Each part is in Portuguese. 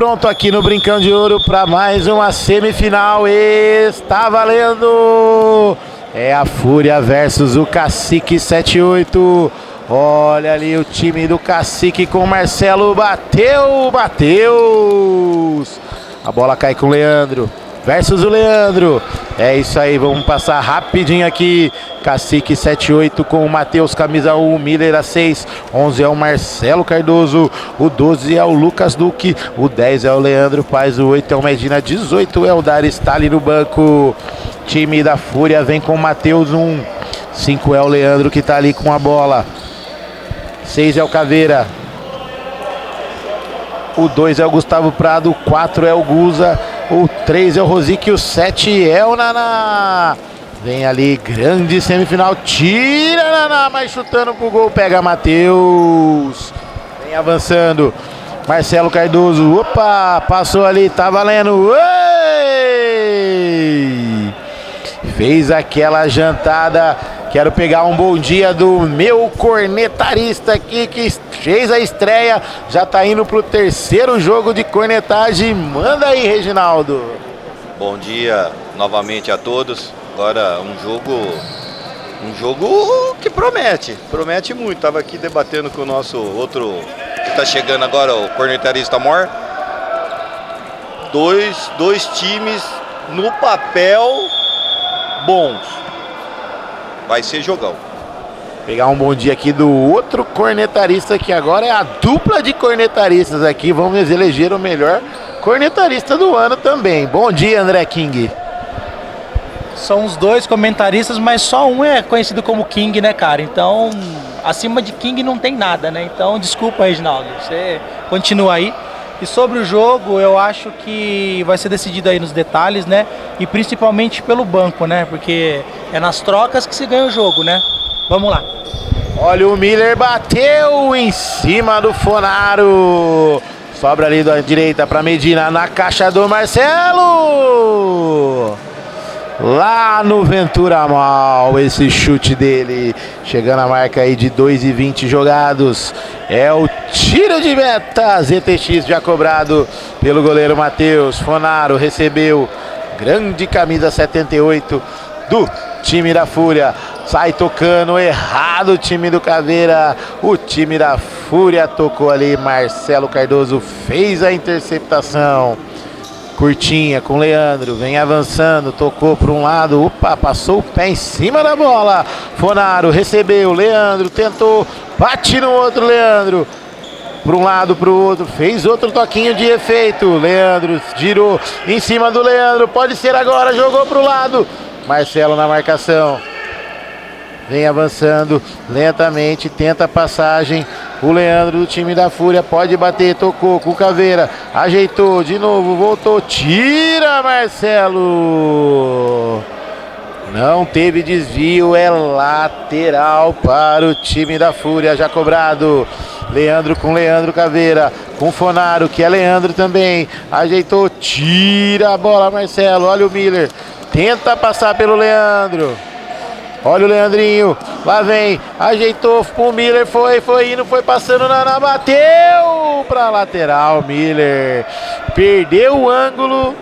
pronto aqui no Brincão de Ouro para mais uma semifinal. Está valendo! É a Fúria versus o Cacique 78. Olha ali o time do Cacique com o Marcelo. Bateu! A bola cai com o Leandro. Versus o Leandro. É isso aí, vamos passar rapidinho aqui. Cacique 78 com o Matheus, camisa 1, Miller a 6, 11 é o Marcelo Cardoso, o 12 é o Lucas Duque, o 10 é o Leandro Paz, o 8 é o Medina, 18 é o Dari Stali no banco. Time da Fúria vem com o Matheus 1, 5 é o Leandro que tá ali com a bola, 6 é o Caveira, o 2 é o Gustavo Prado, o 4 é o Guza, o 3 é o Rosique e o 7 é o Naná. Vem ali, grande semifinal, tira Naná, mas chutando pro gol, pega Matheus. Vem avançando, Marcelo Cardoso, opa, passou ali, tá valendo. Ei! Fez aquela jantada. Quero pegar um bom dia do meu cornetarista aqui que fez a estreia, já tá indo pro terceiro jogo de cornetagem. Manda aí, Reginaldo. Bom dia novamente a todos. Agora um jogo que promete muito. Tava aqui debatendo com o nosso outro que tá chegando agora, o cornetarista Mor. Dois times no papel bons. Vai ser jogão. Pegar um bom dia aqui do outro cornetarista, que agora é a dupla de cornetaristas aqui. Vamos eleger o melhor cornetarista do ano também. Bom dia, André King. São os dois comentaristas, mas só um é conhecido como King, né, cara? Então, acima de King não tem nada, né? Então, desculpa, Reginaldo, você continua aí. E sobre o jogo, eu acho que vai ser decidido aí nos detalhes, né? E principalmente pelo banco, né? Porque é nas trocas que se ganha o jogo, né? Vamos lá. Olha, o Miller bateu em cima do Fonaro. Sobra ali da direita para Medina na caixa do Marcelo. Lá no Ventura Mal, esse chute dele, chegando a marca aí de 2:20 jogados, é o tiro de meta, ZTX já cobrado pelo goleiro Matheus. Fonaro recebeu, grande camisa 78 do time da Fúria, sai tocando errado o time do Caveira, o time da Fúria tocou ali, Marcelo Cardoso fez a interceptação. Curtinha com Leandro, vem avançando, tocou para um lado, opa, passou o pé em cima da bola. Fonaro recebeu, Leandro tentou, bate no outro Leandro. Para um lado, para o outro, fez outro toquinho de efeito. Leandro girou em cima do Leandro, pode ser agora, jogou para o lado. Marcelo na marcação. Vem avançando lentamente, tenta a passagem. O Leandro do time da Fúria pode bater, tocou com o Caveira, ajeitou de novo, voltou, tira Marcelo. Não teve desvio, é lateral para o time da Fúria, já cobrado. Leandro com Leandro Caveira, com Fonaro, que é Leandro também, ajeitou, tira a bola Marcelo, olha o Miller, tenta passar pelo Leandro. Olha o Leandrinho, lá vem, ajeitou pro Miller, foi indo, foi passando, Naná bateu pra lateral, Miller perdeu o ângulo,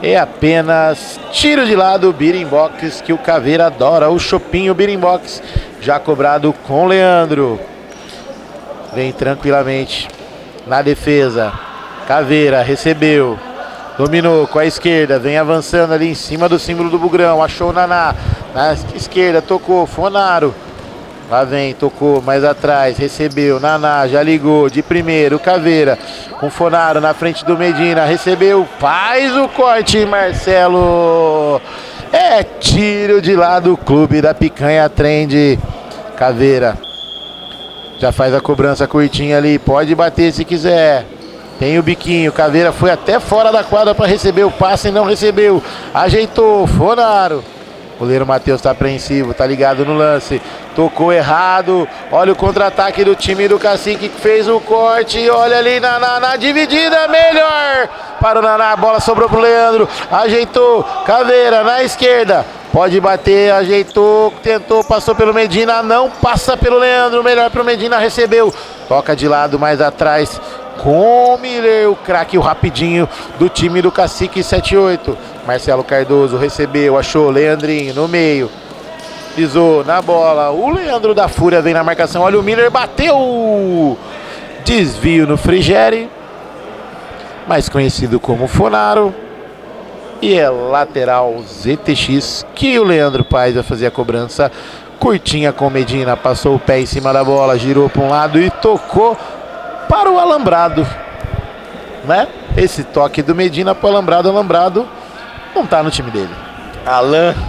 é apenas tiro de lado, Birimbox, que o Caveira adora, o Chopinho Birimbox, já cobrado com Leandro, vem tranquilamente na defesa, Caveira recebeu, dominou com a esquerda, vem avançando ali em cima do símbolo do Bugrão, achou o Naná, na esquerda, tocou, Fonaro, lá vem, tocou, mais atrás, recebeu, Naná, já ligou, de primeiro, Caveira, com Fonaro na frente do Medina, recebeu, faz o corte, Marcelo, é tiro de lado, o clube da Picanha Trend, Caveira, já faz a cobrança curtinha ali, pode bater se quiser. Tem o biquinho, Caveira foi até fora da quadra para receber o passe e não recebeu. Ajeitou, Fonaro. O goleiro Matheus está apreensivo, tá ligado no lance. Tocou errado. Olha o contra-ataque do time do Cacique que fez o corte. Olha ali na dividida, melhor. Para o Naná, a bola sobrou pro Leandro. Ajeitou, Caveira na esquerda. Pode bater, ajeitou, tentou, passou pelo Medina, não passa pelo Leandro. Melhor pro Medina, recebeu. Toca de lado mais atrás. com o Miller, o craque, o rapidinho do time do Cacique 78. Marcelo Cardoso recebeu, achou Leandrinho no meio. Pisou na bola, o Leandro da Fúria vem na marcação, olha o Miller, bateu! Desvio no Frigeri, mais conhecido como Fonaro. E é lateral ZTX, que o Leandro Paes vai fazer a cobrança. Curtinha com Medina, passou o pé em cima da bola, girou para um lado e tocou para o alambrado, né? Esse toque do Medina para o alambrado, alambrado não tá no time dele.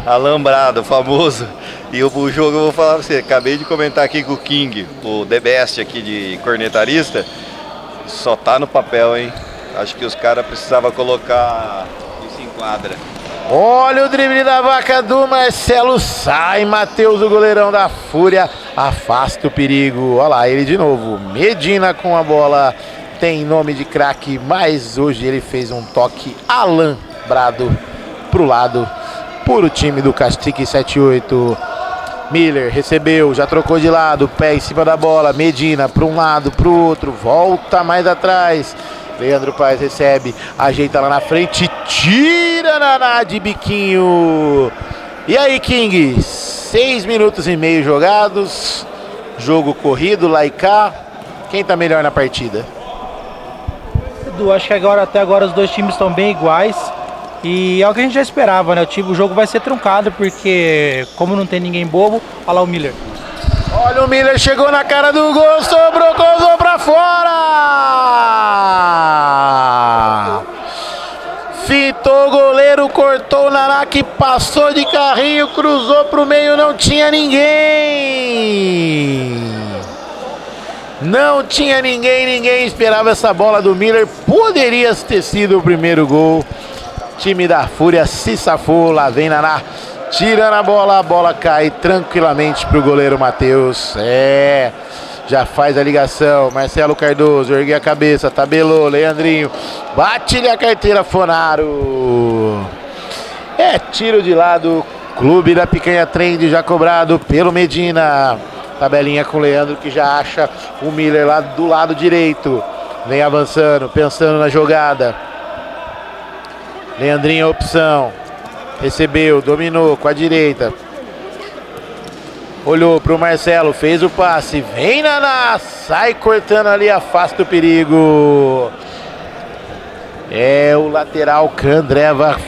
Alambrado, famoso. E o jogo, eu vou falar pra você, acabei de comentar aqui com o King, o The Best aqui de cornetarista, só tá no papel, hein? Acho que os caras precisavam colocar isso em quadra. Olha o drible da vaca do Marcelo, sai Matheus, o goleirão da Fúria, afasta o perigo. Olha lá, ele de novo, Medina com a bola, tem nome de craque, mas hoje ele fez um toque alambrado pro lado, puro time do Cacique 78. Miller recebeu, já trocou de lado, pé em cima da bola, Medina para um lado, para o outro, volta mais atrás. Leandro Paes recebe, ajeita lá na frente, tira Naná de biquinho. E aí, King, 6 minutos e meio jogados, jogo corrido, lá e cá. Quem tá melhor na partida? Edu, acho que até agora os dois times estão bem iguais. E é o que a gente já esperava, né? O jogo vai ser truncado, porque como não tem ninguém bobo, olha lá o Miller. Olha o Miller, chegou na cara do gol, sobrou, cruzou pra fora! Fitou o goleiro, cortou o Naná, que passou de carrinho, cruzou pro meio, não tinha ninguém! Não tinha ninguém, ninguém esperava essa bola do Miller, poderia ter sido o primeiro gol. Time da Fúria se safou, lá vem Naná, tirando a bola cai tranquilamente pro goleiro Matheus. Já faz a ligação, Marcelo Cardoso, ergue a cabeça, tabelou, Leandrinho, bate-lhe a carteira, Fonaro. Tiro de lado, Clube da Picanha Trend já cobrado pelo Medina. Tabelinha com o Leandro, que já acha o Miller lá do lado direito. Vem avançando, pensando na jogada. Leandrinho, a opção. Recebeu, dominou com a direita. Olhou pro Marcelo, fez o passe. Vem Naná, sai cortando ali, afasta o perigo. É o lateral Candreva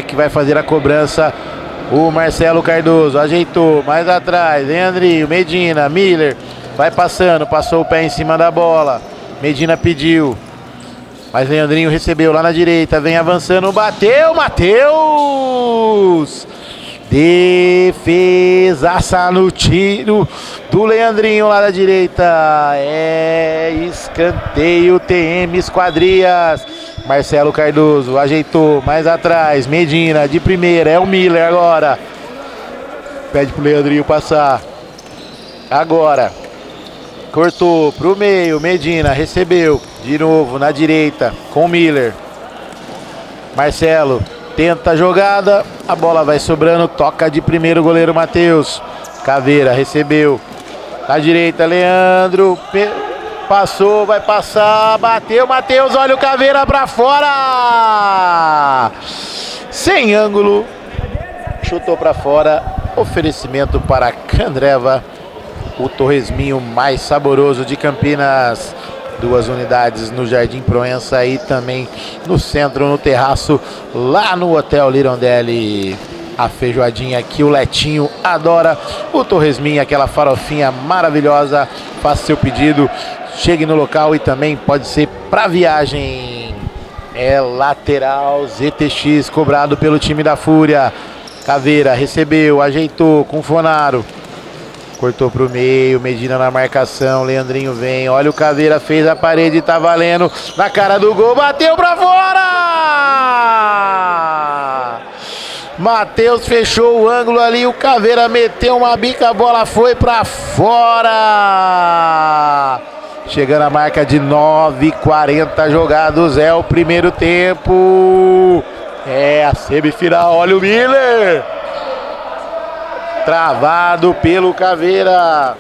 que vai fazer a cobrança. O Marcelo Cardoso ajeitou, mais atrás. Leandrinho, Medina, Miller. Vai passando, passou o pé em cima da bola. Medina pediu. Mas Leandrinho recebeu lá na direita, vem avançando, bateu, Matheus! Defesaça no tiro do Leandrinho lá da direita. Escanteio, TM Esquadrias. Marcelo Cardoso ajeitou, mais atrás, Medina de primeira, é o Miller agora. Pede pro Leandrinho passar. Agora. Cortou pro meio, Medina recebeu de novo na direita com o Miller. Marcelo tenta a jogada, a bola vai sobrando, toca de primeiro o goleiro Matheus. Caveira recebeu na direita, Leandro passou, vai passar, bateu, Matheus, olha o Caveira pra fora. Sem ângulo, chutou pra fora, oferecimento para Candreva. O torresminho mais saboroso de Campinas. 2 unidades no Jardim Proença e também no centro, no terraço, lá no Hotel Lirondelli. A feijoadinha que o Letinho adora. O torresminho, aquela farofinha maravilhosa. Faça seu pedido, chegue no local e também pode ser para viagem. É lateral ZTX cobrado pelo time da Fúria. Caveira recebeu, ajeitou com o Fonaro. Cortou pro meio, Medina na marcação, Leandrinho vem, olha o Caveira, fez a parede, tá valendo, na cara do gol, bateu pra fora! Matheus fechou o ângulo ali, o Caveira meteu uma bica, a bola foi pra fora! Chegando a marca de 9:40 jogados, é o primeiro tempo, é a semifinal, olha o Miller! Travado pelo Caveira.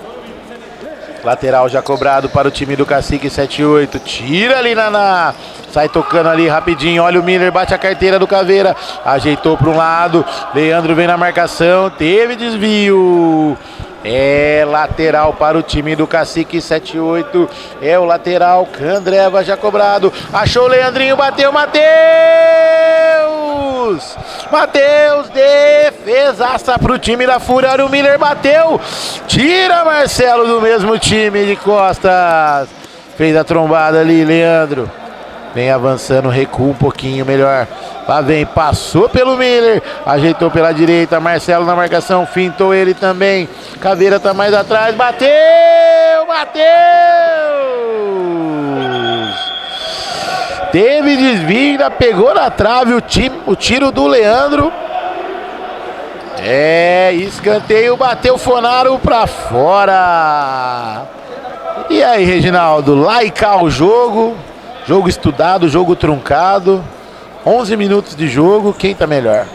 Lateral já cobrado para o time do Cacique 78. Tira ali, Naná. Sai tocando ali rapidinho. Olha o Miller, bate a carteira do Caveira. Ajeitou para um lado. Leandro vem na marcação. Teve desvio. É lateral para o time do Cacique 78. É o lateral. Candreva já cobrado. Achou o Leandrinho, bateu, Matheus! Matheus, defesaça para o time da Fúria. Olha o Miller, bateu. Tira Marcelo do mesmo time de costas. Fez a trombada ali, Leandro. Vem avançando, recua um pouquinho melhor. Lá vem, passou pelo Miller, ajeitou pela direita, Marcelo na marcação, fintou ele também. Caveira tá mais atrás, bateu! Matheus! Teve desvio, ainda pegou na trave o tiro do Leandro. É, escanteio, bateu Fonaro pra fora. E aí, Reginaldo, lá e cá o jogo. Jogo estudado, jogo truncado. 11 minutos de jogo, quem tá melhor?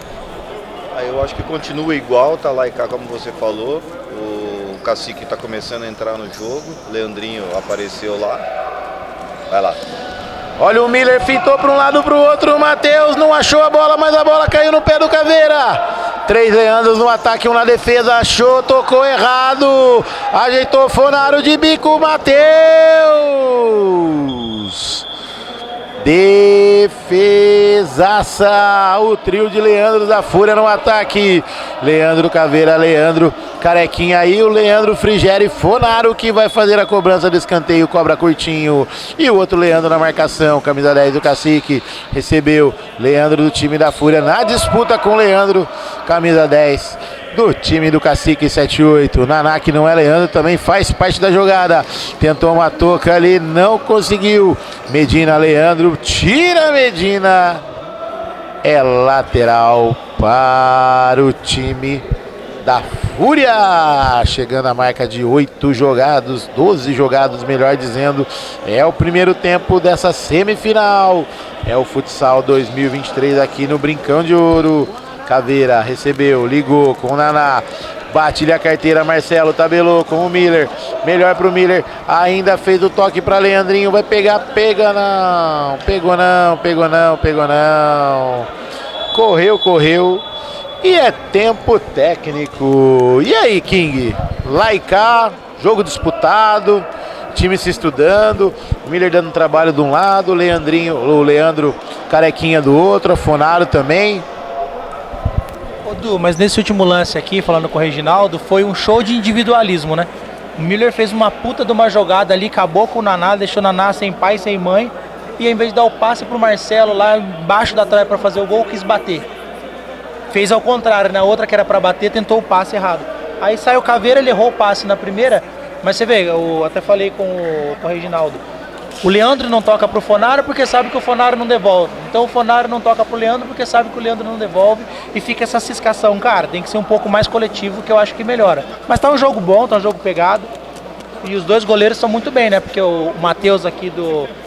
Eu acho que continua igual, tá lá e cá como você falou. O Cacique tá começando a entrar no jogo. Leandrinho apareceu lá. Vai lá. Olha o Miller, fintou para um lado para o outro. O Matheus não achou a bola, mas a bola caiu no pé do Caveira. 3 Leandros no ataque, 1 na defesa. Achou, tocou errado. Ajeitou Fonaro de bico, Matheus. Defesaça, o trio de Leandro da Fúria no ataque. Leandro Caveira, Leandro Carequinha aí, o Leandro Frigério e Fonaro que vai fazer a cobrança do escanteio, cobra curtinho. E o outro Leandro na marcação, camisa 10 do Cacique, recebeu Leandro do time da Fúria na disputa com Leandro, camisa 10 do time do Cacique 78. Naná, que não é Leandro, também faz parte da jogada. Tentou uma toca ali, não conseguiu. Medina, Leandro, tira Medina. É lateral para o time da Fúria. Chegando a marca de 8 jogados, 12 jogados, melhor dizendo. É o primeiro tempo dessa semifinal. É o futsal 2023 aqui no Brincão de Ouro. Caveira recebeu, ligou com o Naná, bate-lhe a carteira, Marcelo tabelou com o Miller, melhor pro Miller, ainda fez o toque para Leandrinho, vai pegar, pega não, pegou não, pegou não, pegou não, correu, e é tempo técnico. E aí, King, lá e cá, jogo disputado, time se estudando, o Miller dando trabalho de um lado, o Leandro Carequinha do outro, a Fonaro também. Du, mas nesse último lance aqui, falando com o Reginaldo, foi um show de individualismo, né? O Miller fez uma puta de uma jogada ali, acabou com o Naná, deixou o Naná sem pai, sem mãe, e em vez de dar o passe pro Marcelo lá embaixo da trave para fazer o gol, quis bater. Fez ao contrário, na outra que era para bater, tentou o passe errado. Aí saiu o Caveira, ele errou o passe na primeira, mas você vê, eu até falei com o Reginaldo, o Leandro não toca pro Fonaro porque sabe que o Fonaro não devolve. Então o Fonaro não toca pro Leandro porque sabe que o Leandro não devolve. E fica essa ciscação. Cara, tem que ser um pouco mais coletivo, que eu acho que melhora. Mas tá um jogo bom, tá um jogo pegado. E os dois goleiros estão muito bem, né? Porque o Matheus aqui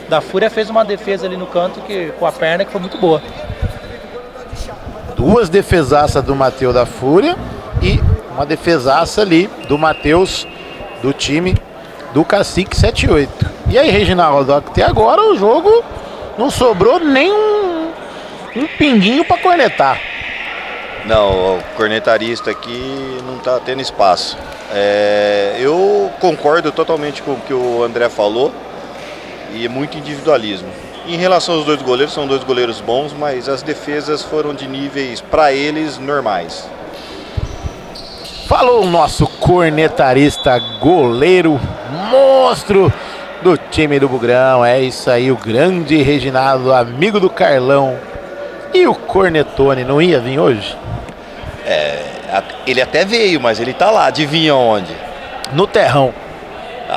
da Fúria fez uma defesa ali no canto com a perna que foi muito boa. 2 defesaças do Matheus da Fúria e uma defesaça ali do Matheus do time do Cacique 78. E aí, Reginaldo, até agora o jogo não sobrou nem um pinguinho para cornetar. Não, o cornetarista aqui não tá tendo espaço. Eu concordo totalmente com o que o André falou e muito individualismo. Em relação aos dois goleiros, são 2 goleiros bons, mas as defesas foram de níveis, para eles, normais. Falou o nosso cornetarista, goleiro, monstro do time do Bugrão. É isso aí, o grande Reginaldo, amigo do Carlão. E o Cornetone não ia vir hoje? Ele até veio, mas ele tá lá, adivinha onde? No terrão.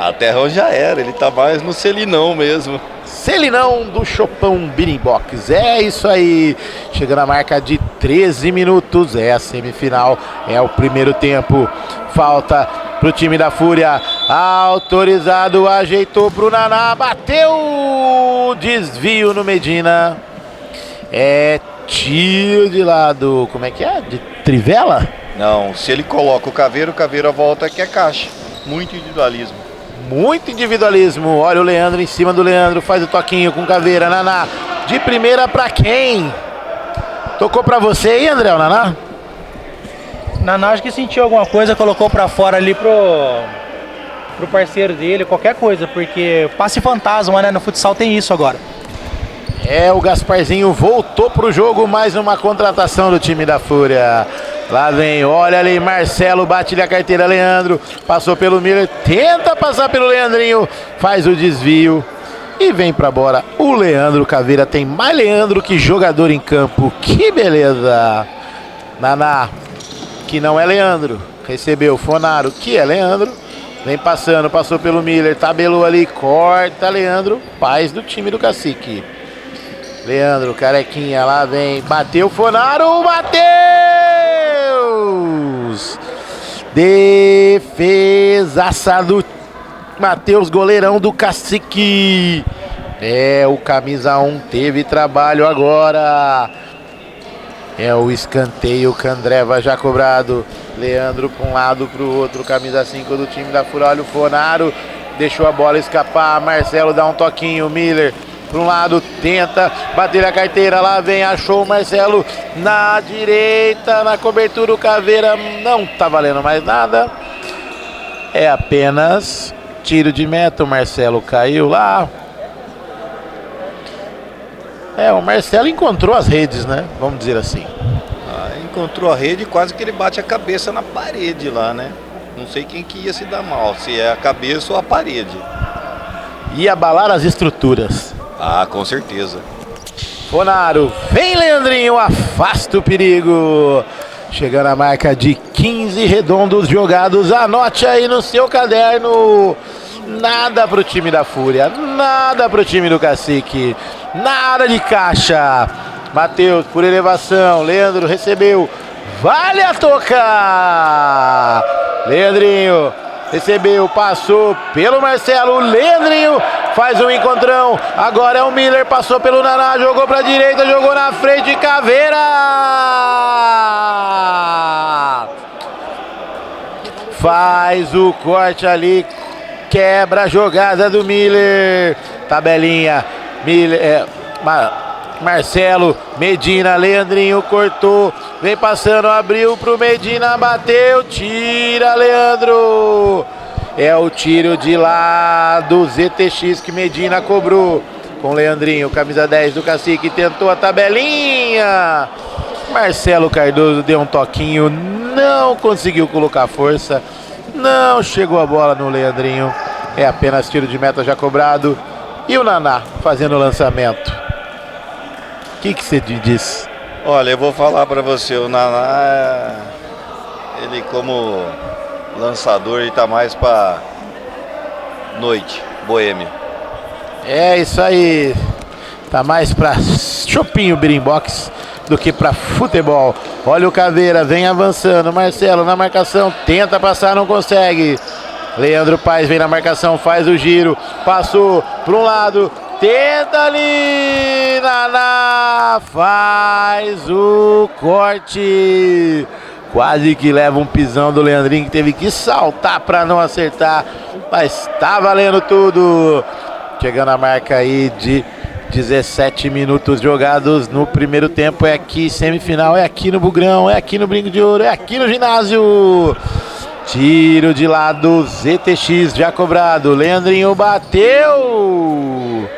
O terrão já era, ele tá mais no Celinão mesmo. Celinão do Chopão Birimbox. É isso aí. Chegando a marca de 13 minutos. É a semifinal. É o primeiro tempo. Falta pro time da Fúria. Autorizado. Ajeitou pro Naná. Bateu. Desvio no Medina. É tiro de lado. Como é que é? De trivela? Não, se ele coloca o Caveira volta que é caixa. Muito individualismo. muito individualismo. Olha o Leandro em cima do Leandro, faz o toquinho com Caveira. Naná, de primeira pra quem? Tocou pra você aí, André, o Naná? Naná acho que sentiu alguma coisa, colocou pra fora ali pro parceiro dele, qualquer coisa, porque passe fantasma, né? No futsal tem isso agora. O Gasparzinho voltou pro jogo, mais uma contratação do time da Fúria. Lá vem, olha ali, Marcelo, bate-lhe a carteira, Leandro, passou pelo Miller, tenta passar pelo Leandrinho, faz o desvio e vem pra bola. O Leandro Caveira, tem mais Leandro que jogador em campo, que beleza. Naná, que não é Leandro, recebeu Fonaro, que é Leandro, vem passando, passou pelo Miller, tabelou ali, corta Leandro, paz do time do Cacique. Leandro, carequinha, lá vem, bateu Fonaro, Matheus! Defesaça do Matheus, goleirão do Cacique. O camisa 1 teve trabalho agora. O escanteio, Candreva já cobrado. Leandro para um lado, para o outro, camisa 5 do time da Fúria. Olha o Fonaro, deixou a bola escapar. Marcelo dá um toquinho, Miller para um lado, tenta bater a carteira, lá vem, achou o Marcelo na direita, na cobertura, o Caveira não tá valendo mais nada, é apenas tiro de meta. O Marcelo caiu lá, o Marcelo encontrou as redes, né, vamos dizer assim. Encontrou a rede e quase que ele bate a cabeça na parede lá, né, não sei quem que ia se dar mal, se é a cabeça ou a parede. Ia abalar as estruturas. Ah, com certeza. Fonaro, vem Leandrinho, afasta o perigo. Chegando a marca de 15 redondos jogados, anote aí no seu caderno. Nada pro time da Fúria, nada pro time do Cacique, nada de caixa. Matheus por elevação, Leandro recebeu, vale a toca. Leandrinho recebeu, passou pelo Marcelo, Leandrinho faz um encontrão, agora é o Miller, passou pelo Naná, jogou pra direita, jogou na frente, Caveira! Faz o corte ali, quebra a jogada do Miller, tabelinha, Miller, Marcelo, Medina, Leandrinho cortou, vem passando, abriu pro Medina, bateu, tira Leandro. É o tiro de lá do ZTX que Medina cobrou. Com Leandrinho, camisa 10 do Cacique, tentou a tabelinha. Marcelo Cardoso deu um toquinho, não conseguiu colocar força, não chegou a bola no Leandrinho. É apenas tiro de meta já cobrado. E o Naná fazendo o lançamento. O que você diz? Olha, eu vou falar para você, o Naná, ele como lançador, ele tá mais para noite, boêmio. É isso aí, tá mais para chopinho birimbox do que para futebol. Olha o Caveira, vem avançando, Marcelo na marcação, tenta passar, não consegue. Leandro Paes vem na marcação, faz o giro, passou para um lado, tenta ali, Naná faz o corte, quase que leva um pisão do Leandrinho, que teve que saltar para não acertar, mas tá valendo tudo. Chegando a marca aí de 17 minutos jogados no primeiro tempo, é aqui, semifinal, é aqui no Bugrão, é aqui no Brinco de Ouro, é aqui no ginásio. Tiro de lado, ZTX já cobrado, Leandrinho bateu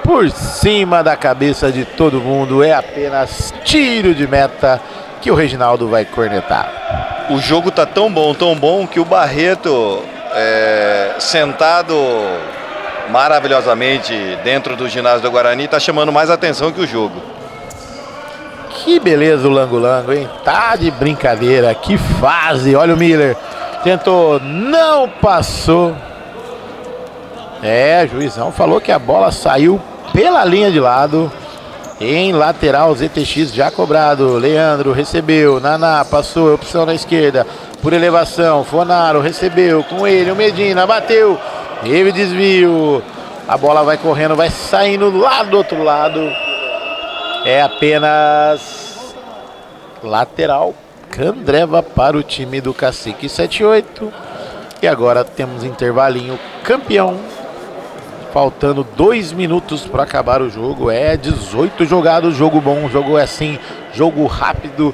por cima da cabeça de todo mundo, é apenas tiro de meta que o Reginaldo vai cornetar. O jogo tá tão bom que o Barreto, sentado maravilhosamente dentro do ginásio do Guarani, tá chamando mais atenção que o jogo. Que beleza o Lango Lango, hein? Tá de brincadeira, que fase. Olha o Miller, tentou, não passou. O juizão falou que a bola saiu pela linha de lado. Em lateral, ZTX já cobrado. Leandro recebeu, Naná passou, opção na esquerda, por elevação, Fonaro recebeu, com ele, o Medina bateu, teve desvio. A bola vai correndo, vai saindo lá do outro lado. É apenas lateral, Candreva para o time do Cacique. 7-8. E agora temos intervalinho campeão. Faltando 2 minutos para acabar o jogo. É 18 jogados, jogo bom, jogo é assim, jogo rápido.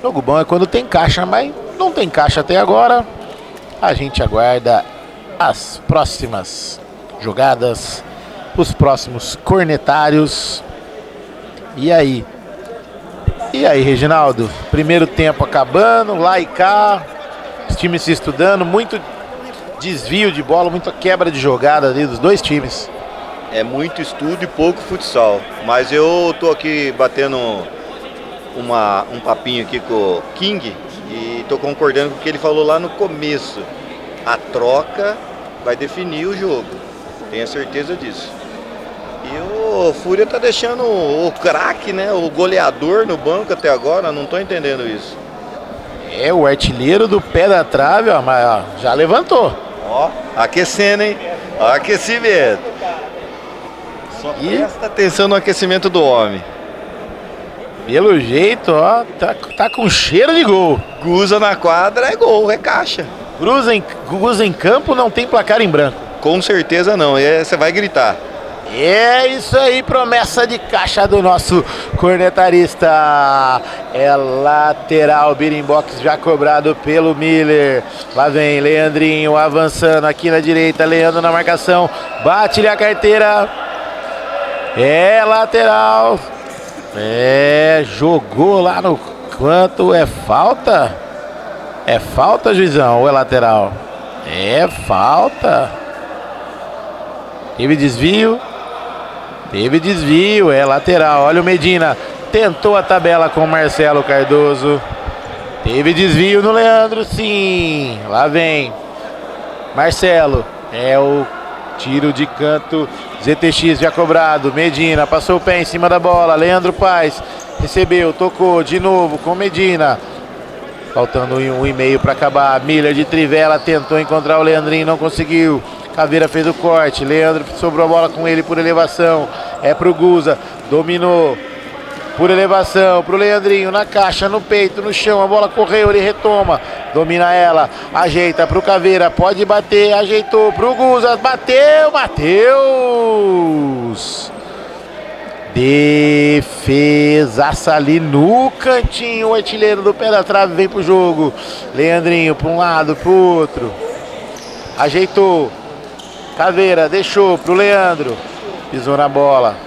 Jogo bom é quando tem caixa, mas não tem caixa até agora. A gente aguarda as próximas jogadas, os próximos cornetários. E aí? E aí, Reginaldo? Primeiro tempo acabando, lá e cá. Os times se estudando, muito desvio de bola, muita quebra de jogada ali dos dois times. É muito estudo e pouco futsal. Mas eu tô aqui batendo um papinho aqui com o King e tô concordando com o que ele falou lá no começo. A troca vai definir o jogo. Tenho certeza disso. E o Fúria tá deixando o craque, né? O goleador no banco até agora. Não tô entendendo isso. É, o artilheiro do pé da trave, ó, mas ó, já levantou. Ó, aquecendo, hein? Ó, aquecimento. Só presta atenção no aquecimento do homem. Pelo jeito, ó, tá com cheiro de gol. Guza na quadra é gol, é caixa. Guza em campo, não tem placar em branco. Com certeza não, e você vai gritar. É isso aí, promessa de caixa do nosso cornetarista. É lateral, Birimbox já cobrado pelo Miller. Lá vem Leandrinho avançando aqui na direita, Leandro na marcação. Bate-lhe a carteira. É lateral. É, jogou lá no canto. É falta? É falta, juizão, ou é lateral? É falta. Teve desvio. Teve desvio, é lateral. Olha o Medina, tentou a tabela com o Marcelo Cardoso. Teve desvio no Leandro, sim. Lá vem Marcelo, é o tiro de canto. ZTX já cobrado, Medina passou o pé em cima da bola. Leandro Paes recebeu, tocou de novo com Medina. Faltando 1,5 para acabar. Miller de trivela tentou encontrar o Leandrinho, não conseguiu. Caveira fez o corte, Leandro sobrou a bola com ele por elevação, é pro Guza, dominou, por elevação, pro Leandrinho, na caixa, no peito, no chão, a bola correu, ele retoma, domina ela, ajeita pro Caveira, pode bater, ajeitou pro Guza, bateu, Matheus! Defesaça ali no cantinho, o artilheiro do pé da trave vem pro jogo, Leandrinho pra um lado, pro outro, ajeitou, Caveira deixou pro Leandro, pisou na bola,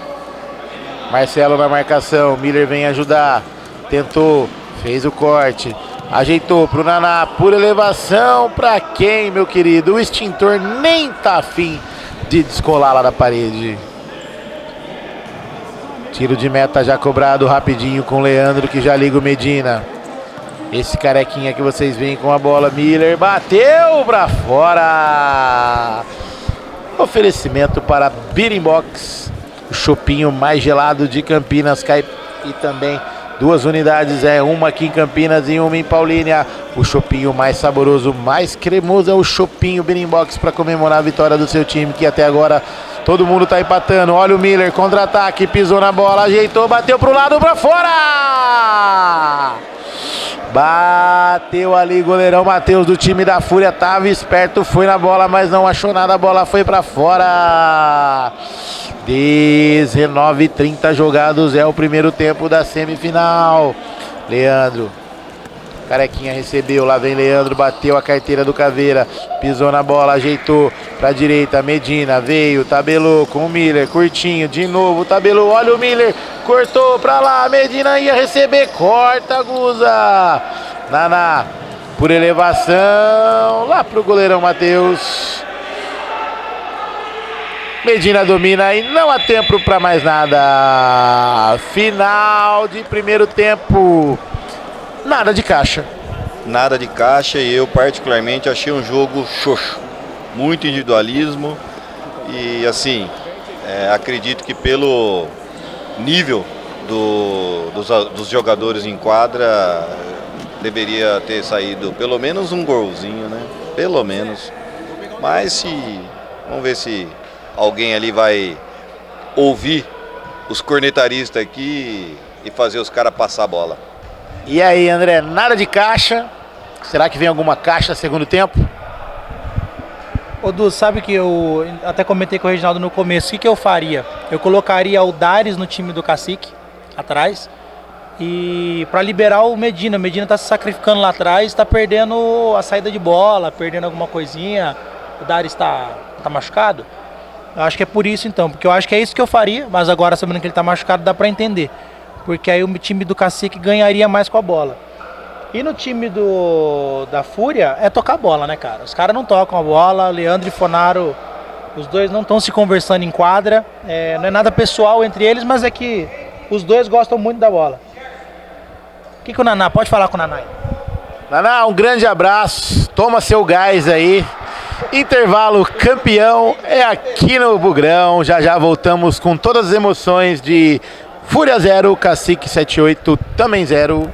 Marcelo na marcação, Miller vem ajudar, tentou, fez o corte, ajeitou pro Naná, por elevação, pra quem, meu querido? O extintor nem tá afim de descolar lá da parede. Tiro de meta já cobrado rapidinho com o Leandro, que já liga o Medina. Esse carequinha que vocês veem com a bola, Miller bateu pra fora. Oferecimento para Birimbox, o chopinho mais gelado de Campinas, e também 2 unidades, uma aqui em Campinas e uma em Paulínia. O chopinho mais saboroso, mais cremoso é o chopinho Birimbox, para comemorar a vitória do seu time, que até agora todo mundo tá empatando. Olha o Miller, contra-ataque, pisou na bola, ajeitou, bateu pro lado, pra fora! Bateu ali, goleirão Matheus do time da Fúria, tava esperto, foi na bola, mas não achou nada, a bola foi pra fora. 19:30 jogados, é o primeiro tempo da semifinal. Leandro, carequinha recebeu, lá vem Leandro, bateu a carteira do Caveira, pisou na bola, ajeitou pra direita, Medina veio, tabelou com o Miller, curtinho, de novo, tabelou, olha o Miller, cortou pra lá, Medina ia receber, corta, Guza, Naná, por elevação, lá pro goleirão Matheus. Medina domina e não há tempo para mais nada. Final de primeiro tempo. Nada de caixa. Nada de caixa, e eu particularmente achei um jogo xoxo. Muito individualismo e assim, acredito que pelo nível dos jogadores em quadra, deveria ter saído pelo menos um golzinho, né? Pelo menos. Mas vamos ver se alguém ali vai ouvir os cornetaristas aqui e fazer os caras passar a bola. E aí, André, nada de caixa? Será que vem alguma caixa segundo tempo? Ô Du, sabe que eu até comentei com o Reginaldo no começo, o que eu faria? Eu colocaria o Dares no time do Cacique, atrás, e para liberar o Medina. O Medina tá se sacrificando lá atrás, tá perdendo a saída de bola, perdendo alguma coisinha. O Dares tá machucado. Eu acho que é por isso então, porque eu acho que é isso que eu faria, mas agora sabendo que ele tá machucado dá para entender. Porque aí o time do Cacique ganharia mais com a bola. E no time da Fúria é tocar a bola, né, cara? Os caras não tocam a bola, Leandro e Fonaro, os dois não estão se conversando em quadra. Não é nada pessoal entre eles, mas é que os dois gostam muito da bola. O que o Naná? Pode falar com o Naná aí. Naná, um grande abraço, toma seu gás aí. Intervalo campeão é aqui no Bugrão. Já já voltamos com todas as emoções de Fúria 0, Cacique 78 também 0.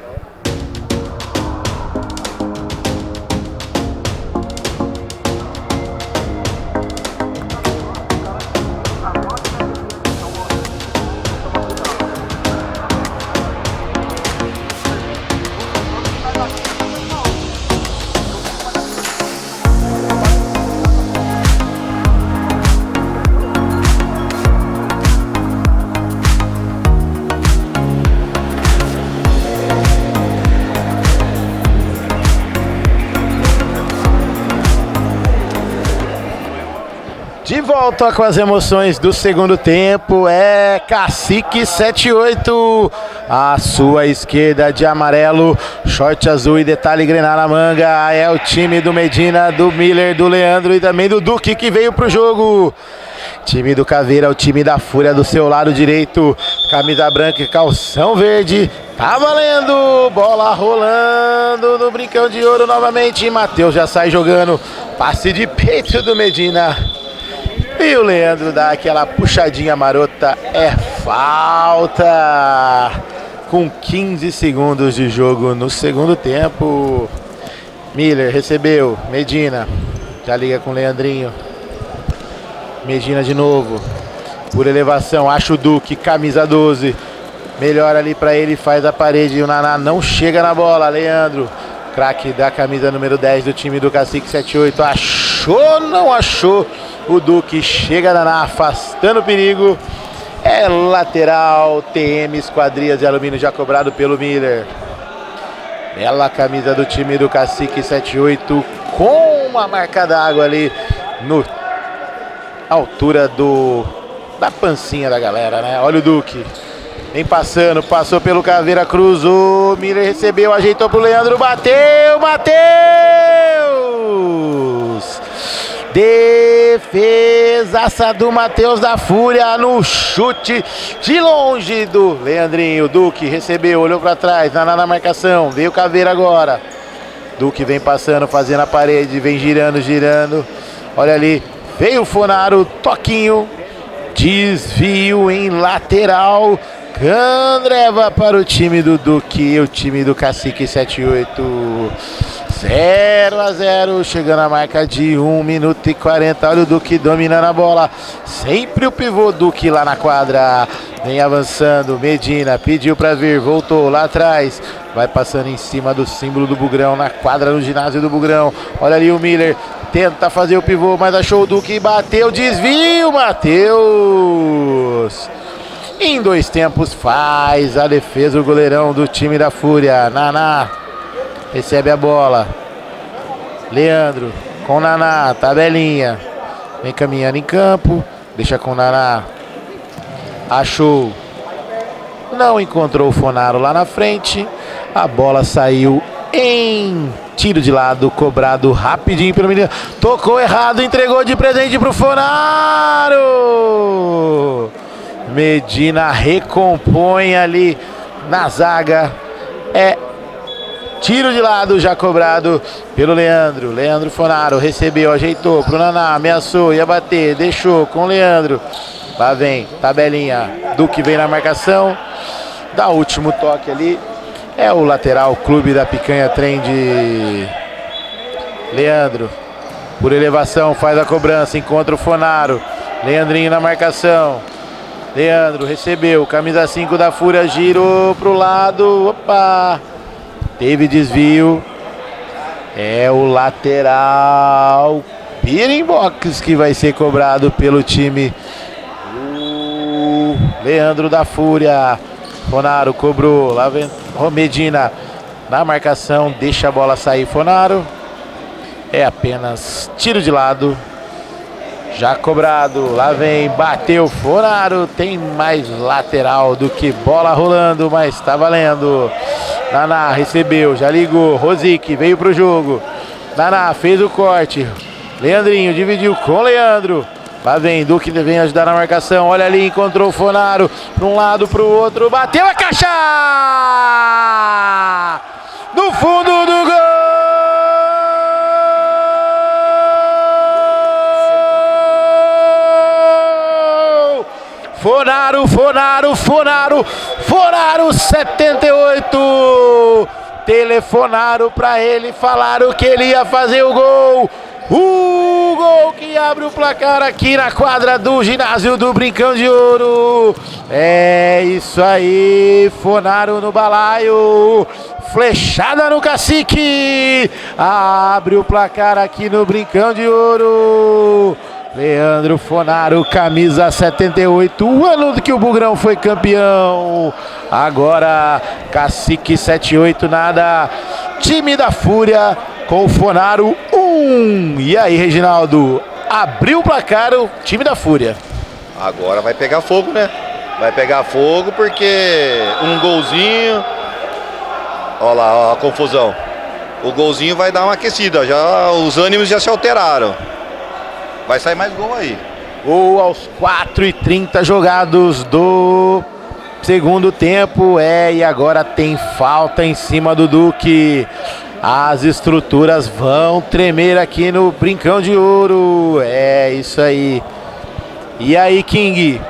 De volta com as emoções do segundo tempo, é Cacique 78, à sua esquerda de amarelo, short azul e detalhe grená na manga, é o time do Medina, do Miller, do Leandro e também do Duque que veio pro jogo. Time do Caveira, o time da Fúria do seu lado direito, camisa branca e calção verde, tá valendo, bola rolando no brincão de ouro novamente, Matheus já sai jogando, passe de peito do Medina. E o Leandro dá aquela puxadinha marota, é falta. Com 15 segundos de jogo no segundo tempo. Miller recebeu, Medina, já liga com o Leandrinho. Medina de novo, por elevação, acha o Duque, camisa 12. Melhora ali pra ele, faz a parede e o Naná não chega na bola. Leandro, craque da camisa número 10 do time do Cacique 78, achou, não achou. O Duque chega Naná, afastando o perigo. É lateral, TM Esquadrias de Alumínio já cobrado pelo Miller. Bela camisa do time do Cacique 78 com uma marca d'água ali no altura da pancinha da galera, né? Olha o Duque. Vem passando, passou pelo Caveira, cruzou, Miller recebeu, ajeitou pro Leandro, bateu, Matheus! Defesaça do Matheus da Fúria no chute de longe do Leandrinho. Duque recebeu, olhou para trás, na marcação, veio o Caveira agora. Duque vem passando, fazendo a parede, vem girando. Olha ali, veio o Fonaro, toquinho, desvio em lateral. Candreva para o time do Duque, o time do Cacique 78. 0-0, chegando a marca de 1 minuto e 40. Olha o Duque dominando a bola. Sempre o pivô Duque lá na quadra. Vem avançando, Medina pediu para vir, voltou lá atrás. Vai passando em cima do símbolo do Bugrão, na quadra no ginásio do Bugrão. Olha ali o Miller, tenta fazer o pivô, mas achou o Duque e bateu, desvio, Matheus. Em 2 tempos faz a defesa o goleirão do time da Fúria. Naná recebe a bola. Leandro com Naná, tabelinha. Vem caminhando em campo. Deixa com Naná. Achou. Não encontrou o Fonaro lá na frente. A bola saiu em tiro de lado, cobrado rapidinho pelo menino. Tocou errado, entregou de presente pro Fonaro. Medina recompõe ali na zaga. É tiro de lado já cobrado pelo Leandro. Leandro Fonaro recebeu, ajeitou pro Naná, ameaçou, ia bater, deixou com o Leandro. Lá vem, tabelinha. Duque vem na marcação. Dá o último toque ali. É o lateral, Clube da Picanha Trem de Leandro. Por elevação, faz a cobrança, encontra o Fonaro. Leandrinho na marcação. Leandro recebeu, camisa 5 da Fúria, girou pro lado, opa, teve desvio, é o lateral, Pirimbox que vai ser cobrado pelo time do Leandro da Fúria. Fonaro cobrou, lá vem Medina na marcação, deixa a bola sair. Fonaro, é apenas tiro de lado, já cobrado. Lá vem, bateu Fonaro, tem mais lateral do que bola rolando, mas tá valendo. Naná recebeu, já ligou, Rosic veio pro jogo. Naná fez o corte, Leandrinho dividiu com Leandro. Lá vem, Duque vem ajudar na marcação. Olha ali, encontrou o Fonaro. Para um lado, para o outro. Bateu a caixa! No fundo do gol! Fonaro, Fonaro, Fonaro. Fonaro 78. Telefonaram para ele, falaram que ele ia fazer o gol. O gol que abre o placar aqui na quadra do ginásio do Brincão de Ouro. É isso aí, Fonaro no balaio, flechada no cacique. Abre o placar aqui no Brincão de Ouro. Leandro Fonaro, camisa 78, o ano que o Bugrão foi campeão. Agora, Cacique 78, nada. Time da Fúria com o Fonaro 1. E aí, Reginaldo, abriu o placar o time da Fúria. Agora vai pegar fogo, né? Vai pegar fogo porque um golzinho. Olha lá, ó, a confusão. O golzinho vai dar uma aquecida, já, os ânimos já se alteraram. Vai sair mais gol aí. Gol aos 4:30 jogados do segundo tempo. E agora tem falta em cima do Duque. As estruturas vão tremer aqui no Brincão de Ouro. É isso aí. E aí, King?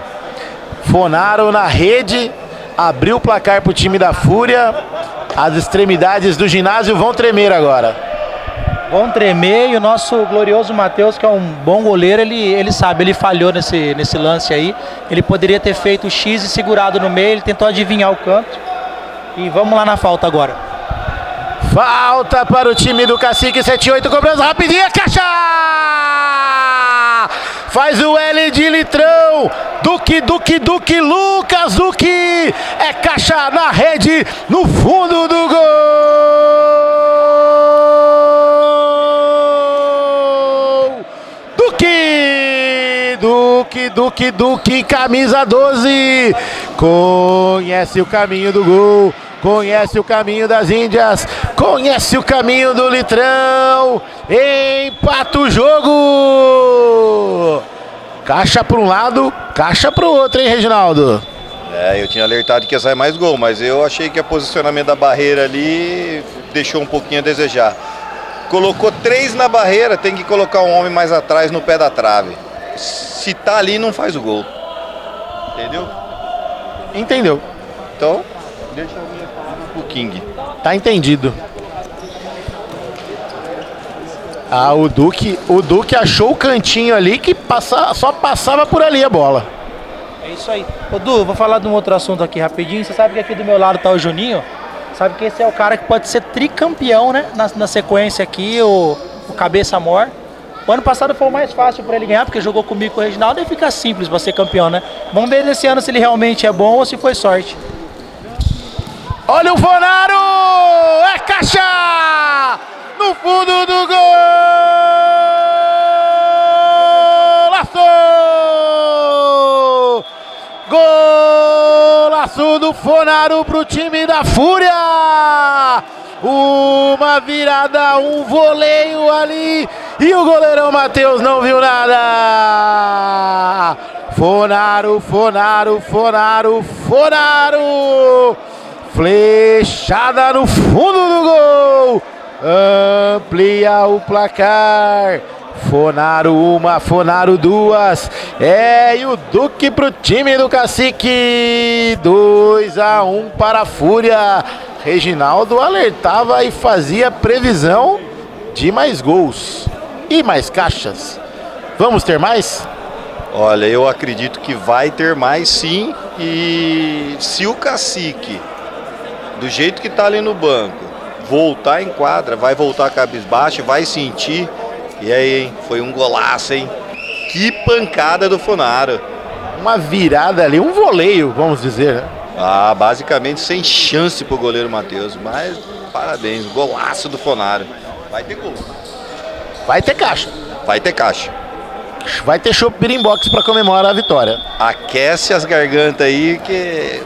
Fonaro na rede. Abriu o placar para o time da Fúria. As extremidades do ginásio vão tremer agora. Vão tremer, e o nosso glorioso Matheus, que é um bom goleiro, ele sabe, ele falhou nesse lance aí. Ele poderia ter feito o X e segurado no meio, ele tentou adivinhar o canto. E vamos lá na falta agora. Falta para o time do Cacique 78, cobrança rapidinha, caixa! Faz o L de litrão, Duque, Lucas Duque, é caixa na rede, no fundo do gol! Duque, camisa 12, conhece o caminho do gol, conhece o caminho das Índias, conhece o caminho do litrão, empata o jogo. Caixa para um lado, caixa para o outro, hein, Reginaldo? Eu tinha alertado que ia sair mais gol, mas eu achei que o posicionamento da barreira ali deixou um pouquinho a desejar. Colocou 3 na barreira, tem que colocar um homem mais atrás no pé da trave. Se tá ali, não faz o gol. Entendeu? Entendeu. Então, deixa eu minha palavra pro King. Tá entendido. Ah, o Duque achou o cantinho ali que só passava por ali a bola. É isso aí. Ô Du, vou falar de um outro assunto aqui rapidinho. Você sabe que aqui do meu lado tá o Juninho. Sabe que esse é o cara que pode ser tricampeão, né? Na sequência aqui, o Cabeça Mor. O ano passado foi o mais fácil para ele ganhar, porque jogou comigo com o Reginaldo e fica simples para ser campeão, né? Vamos ver nesse ano se ele realmente é bom ou se foi sorte. Olha o Fonaro! É caixa! No fundo do gol! Laço! Golaço do Fonaro pro time da Fúria! Uma virada, um voleio ali e o goleirão Matheus não viu nada. Fonaro, flechada no fundo do gol, amplia o placar. Fonaro 1, Fonaro 2. E o Duque pro time do Cacique. 2-1 para a Fúria. Reginaldo alertava e fazia previsão de mais gols e mais caixas. Vamos ter mais? Olha, eu acredito que vai ter mais sim. E se o Cacique, do jeito que tá ali no banco, voltar em quadra, vai voltar cabisbaixo, vai sentir. E aí, hein? Foi um golaço, hein? Que pancada do Fonaro. Uma virada ali, um voleio, vamos dizer, né? Ah, basicamente sem chance pro goleiro Matheus, mas parabéns, golaço do Fonaro. Vai ter gol. Vai ter caixa. Vai ter caixa. Vai ter chopp Birimbox para comemorar a vitória. Aquece as gargantas aí, que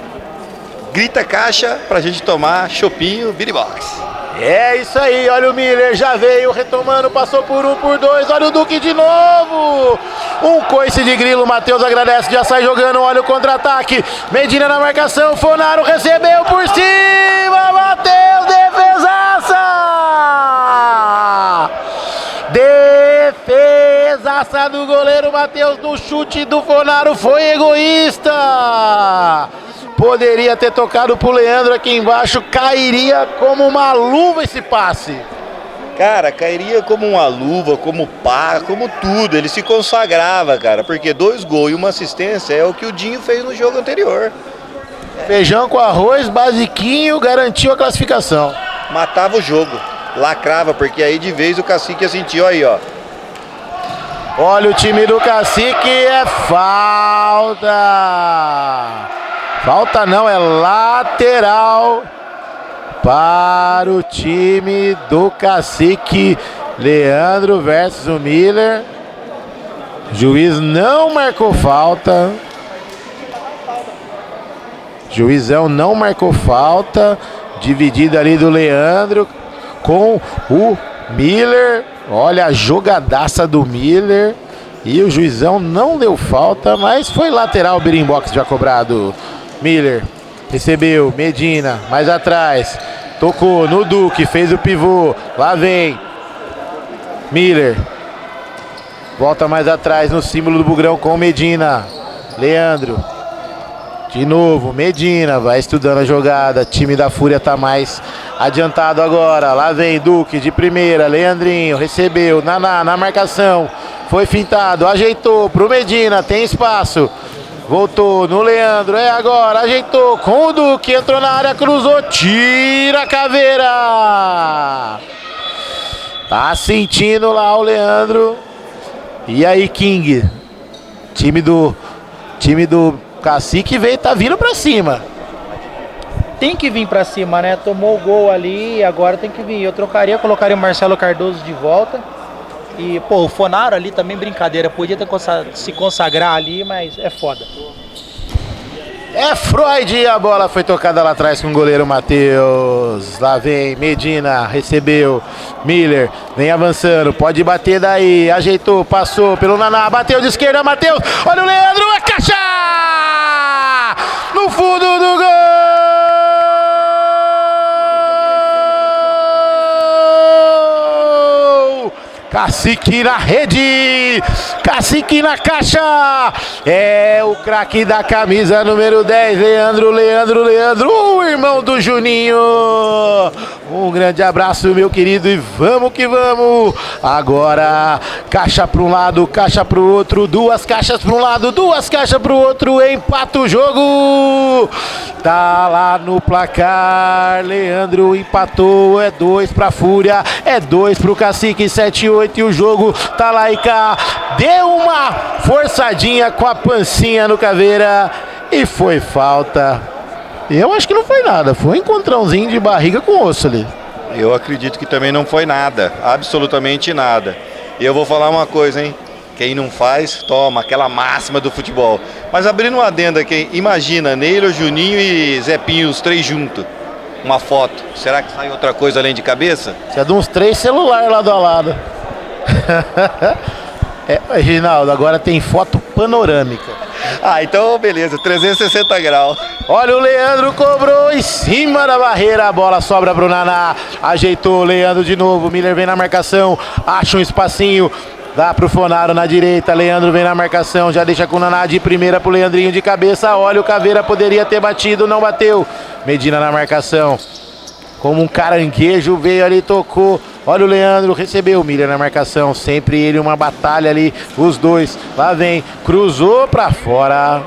grita caixa pra gente tomar chopinho Birimbox. É isso aí, olha o Miller, já veio retomando, passou por um, por dois, olha o Duque de novo. Um coice de grilo, Matheus agradece, já sai jogando, olha o contra-ataque. Medina na marcação, Fonaro recebeu por cima, Matheus, defesaça! Defesaça do goleiro Matheus, no chute do Fonaro, foi egoísta. Poderia ter tocado pro Leandro aqui embaixo, cairia como uma luva esse passe. Cara, cairia como uma luva, como pá, como tudo. Ele se consagrava, cara, porque 2 gols e uma assistência é o que o Dinho fez no jogo anterior. Feijão com arroz, basiquinho, garantiu a classificação. Matava o jogo, lacrava, porque aí de vez o Cacique ia sentir, aí, ó. Olha o time do Cacique, é falta. Falta não, é lateral para o time do Cacique. Leandro versus o Miller. Juiz não marcou falta. Juizão não marcou falta. Dividida ali do Leandro com o Miller. Olha a jogadaça do Miller. E o juizão não deu falta, mas foi lateral, o Birimbox já cobrado. Miller recebeu, Medina mais atrás, tocou no Duque, fez o pivô, lá vem Miller, volta mais atrás no símbolo do Bugrão com Medina, Leandro, de novo Medina, vai estudando a jogada, time da Fúria tá mais adiantado agora, lá vem Duque de primeira, Leandrinho recebeu, Naná na marcação, foi fintado, ajeitou pro Medina, tem espaço. Voltou no Leandro, é agora, ajeitou com o Duque, entrou na área, cruzou, tira a caveira. Tá sentindo lá o Leandro. E aí, King, time do Cacique veio, tá vindo pra cima. Tem que vir pra cima, né? Tomou o gol ali e agora tem que vir. Eu colocaria o Marcelo Cardoso de volta. E, pô, o Fonaro ali também brincadeira. Podia ter se consagrar ali, mas é foda. É Freud e a bola foi tocada lá atrás com o goleiro Matheus. Lá vem Medina, recebeu. Miller vem avançando, pode bater daí. Ajeitou, passou pelo Naná, bateu de esquerda, Matheus. Olha o Leandro, é caixa! No fundo do gol! Cacique na rede, Cacique na caixa, é o craque da camisa número 10, Leandro, o irmão do Juninho. Um grande abraço, meu querido, e vamos que vamos. Agora, caixa para um lado, caixa para o outro, 2 caixas para um lado, 2 caixas para o outro, empata o jogo. Tá lá no placar, Leandro empatou, é 2 para a Fúria, é 2 para o Cacique, 7-8. E o jogo tá lá e cá, deu uma forçadinha com a pancinha no Caveira e foi falta. Eu acho que não foi nada, foi um encontrãozinho de barriga com osso ali. Eu acredito que também não foi nada, absolutamente nada. E eu vou falar uma coisa, hein? Quem não faz, toma, aquela máxima do futebol. Mas abrindo uma adenda aqui, imagina, Neilo, Juninho e Zé Pinho, os 3 juntos. Uma foto, será que sai outra coisa além de cabeça? Você é de uns 3 celulares lado a lado. Reginaldo, agora tem foto panorâmica. Ah, então beleza, 360 graus. Olha o Leandro, cobrou em cima da barreira, a bola sobra pro Naná, ajeitou o Leandro de novo, Miller vem na marcação, acha um espacinho, dá pro Fonaro na direita, Leandro vem na marcação, já deixa com o Naná de primeira pro Leandrinho de cabeça, olha o Caveira, poderia ter batido, não bateu, Medina na marcação, como um caranguejo, veio ali, tocou, olha o Leandro, recebeu o Miller na marcação, sempre ele uma batalha ali, os dois, lá vem, cruzou pra fora,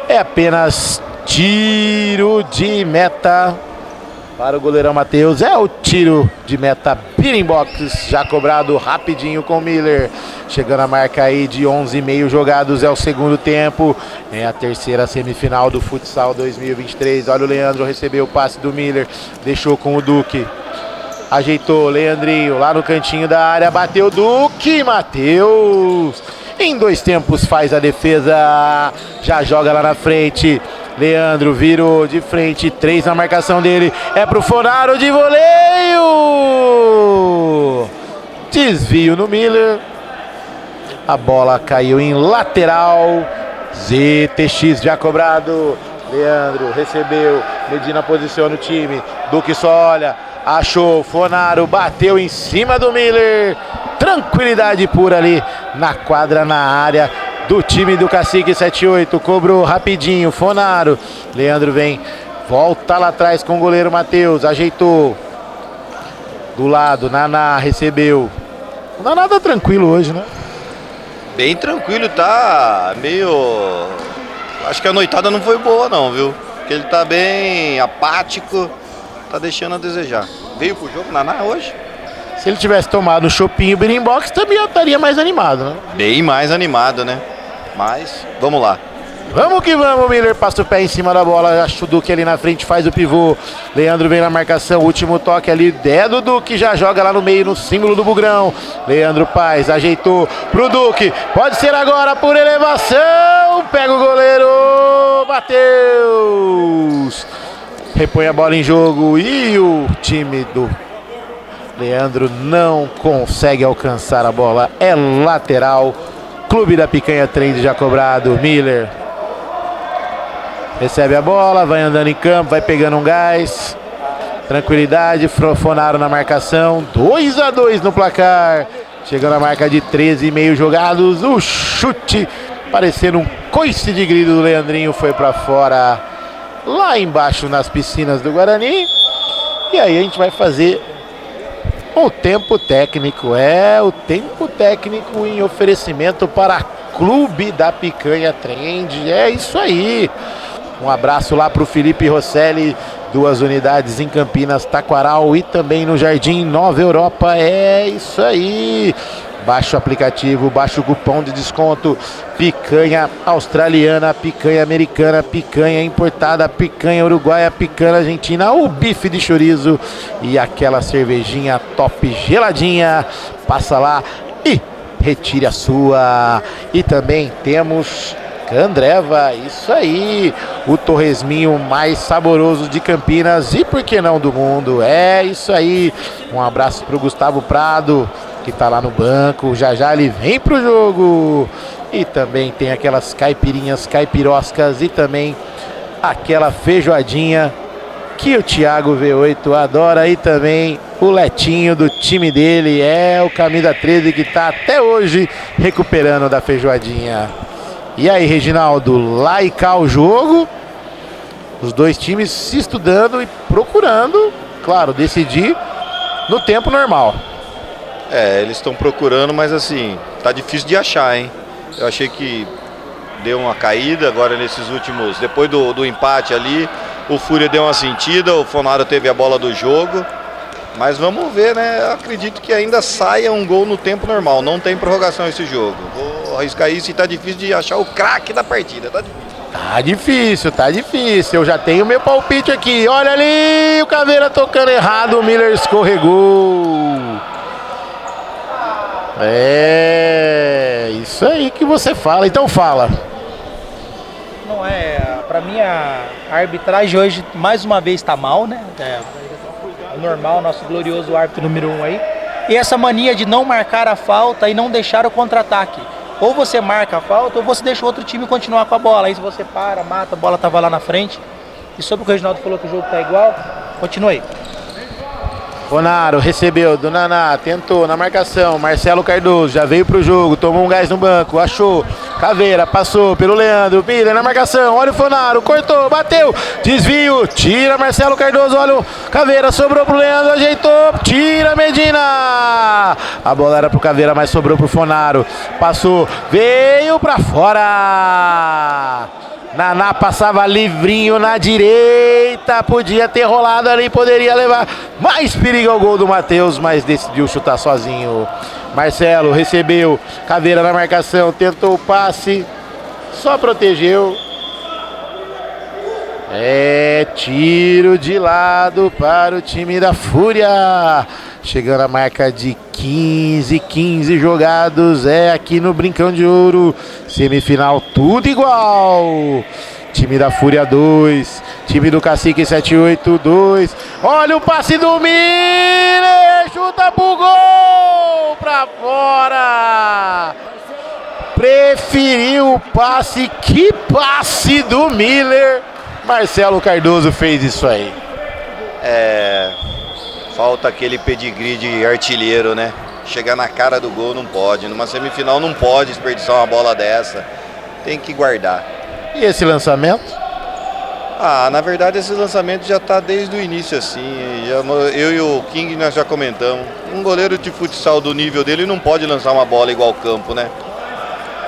é apenas tiro de meta para o goleirão Matheus. É o tiro de meta Birimbox, já cobrado rapidinho com o Miller. Chegando a marca aí de 11,5 jogados, é o segundo tempo. É a terceira semifinal do Futsal 2023. Olha o Leandro, recebeu o passe do Miller, deixou com o Duque. Ajeitou, Leandrinho lá no cantinho da área, bateu Duque, Matheus. Em 2 tempos faz a defesa, já joga lá na frente. Leandro virou de frente, 3 na marcação dele, é pro Fonaro de voleio. Desvio no Miller. A bola caiu em lateral. ZTX já cobrado. Leandro recebeu, Medina posiciona o time. Duque só olha, achou, Fonaro bateu em cima do Miller. Tranquilidade pura ali na quadra, na área do time do Cacique 78. Cobrou rapidinho, Fonaro. Leandro vem, volta lá atrás com o goleiro Matheus. Ajeitou. Do lado, Naná recebeu. O Naná tá tranquilo hoje, né? Bem tranquilo, tá meio... Acho que a noitada não foi boa não, viu? Porque ele tá bem apático, tá deixando a desejar. Veio pro jogo, Naná, hoje? Se ele tivesse tomado um chopinho e o Birimbox, também estaria mais animado, né? Bem mais animado, né? Mas, vamos lá. Vamos que vamos, Miller passa o pé em cima da bola, acha o Duque ali na frente, faz o pivô. Leandro vem na marcação, último toque ali, do Duque, já joga lá no meio, no símbolo do Bugrão. Leandro Paes ajeitou pro Duque, pode ser agora por elevação, pega o goleiro, Matheus. Repõe a bola em jogo e o time do Leandro não consegue alcançar a bola, é lateral. Clube da Picanha Trend já cobrado, Miller recebe a bola, vai andando em campo, vai pegando um gás, tranquilidade, Fonaro na marcação, 2-2 no placar, chegando a marca de 13,5 jogados, o chute parecendo um coice de grito do Leandrinho foi para fora, lá embaixo nas piscinas do Guarani. E aí a gente vai fazer o tempo técnico, o tempo técnico em oferecimento para Clube da Picanha Trend, é isso aí. Um abraço lá para o Felipe Rosselli, 2 unidades em Campinas, Taquaral e também no Jardim Nova Europa, é isso aí. Baixa o aplicativo, baixa o cupom de desconto, picanha australiana, picanha americana, picanha importada, picanha uruguaia, picanha argentina, o bife de chorizo e aquela cervejinha top geladinha. Passa lá e retire a sua. E também temos Candreva, isso aí, o torresminho mais saboroso de Campinas e por que não do mundo, é isso aí. Um abraço pro Gustavo Prado, que tá lá no banco, já já ele vem pro jogo. E também tem aquelas caipirinhas, caipiroscas e também aquela feijoadinha que o Thiago V8 adora. E também o Letinho do time dele, é o Camisa 13 que tá até hoje recuperando da feijoadinha. E aí, Reginaldo, lá e cá o jogo, os dois times se estudando e procurando, claro, decidir no tempo normal. Eles estão procurando, mas assim, tá difícil de achar, hein? Eu achei que deu uma caída agora nesses últimos... Depois do empate ali, o Fúria deu uma sentida, o Fonaro teve a bola do jogo. Mas vamos ver, né? Eu acredito que ainda saia um gol no tempo normal. Não tem prorrogação esse jogo. Vou arriscar isso e tá difícil de achar o craque da partida. Tá difícil. Tá difícil. Eu já tenho meu palpite aqui. Olha ali, o Caveira tocando errado, o Miller escorregou. É isso aí que você fala. Então fala. Não pra mim a arbitragem hoje mais uma vez tá mal, né? Normal, nosso glorioso árbitro número 1 aí. E essa mania de não marcar a falta e não deixar o contra-ataque. Ou você marca a falta ou você deixa o outro time continuar com a bola. Aí se você mata, a bola tava lá na frente. E sobre o que o Reginaldo falou que o jogo tá igual, continua aí. Fonaro recebeu do Naná, tentou na marcação, Marcelo Cardoso já veio pro jogo, tomou um gás no banco, achou, Caveira, passou pelo Leandro, Miller na marcação, olha o Fonaro, cortou, bateu, desvio, tira Marcelo Cardoso, olha o Caveira, sobrou pro Leandro, ajeitou, tira Medina, a bola era pro Caveira, mas sobrou pro Fonaro, passou, veio pra fora, Naná passava livrinho na direita, podia ter rolado ali, poderia levar mais perigo ao gol do Matheus, mas decidiu chutar sozinho. Marcelo recebeu, Caveira na marcação, tentou o passe, só protegeu. É tiro de lado para o time da Fúria. Chegando a marca de 15 jogados. É aqui no Brincão de Ouro. Semifinal tudo igual. Time da Fúria 2. Time do Cacique 78 2. Olha o passe do Miller. Chuta pro gol. Pra fora. Preferiu o passe. Que passe do Miller. Marcelo Cardoso fez isso aí. Falta aquele pedigree de artilheiro, né? Chegar na cara do gol não pode. Numa semifinal não pode desperdiçar uma bola dessa. Tem que guardar. E esse lançamento? Na verdade esse lançamento já tá desde o início assim. Eu e o King nós já comentamos. Um goleiro de futsal do nível dele não pode lançar uma bola igual campo, né?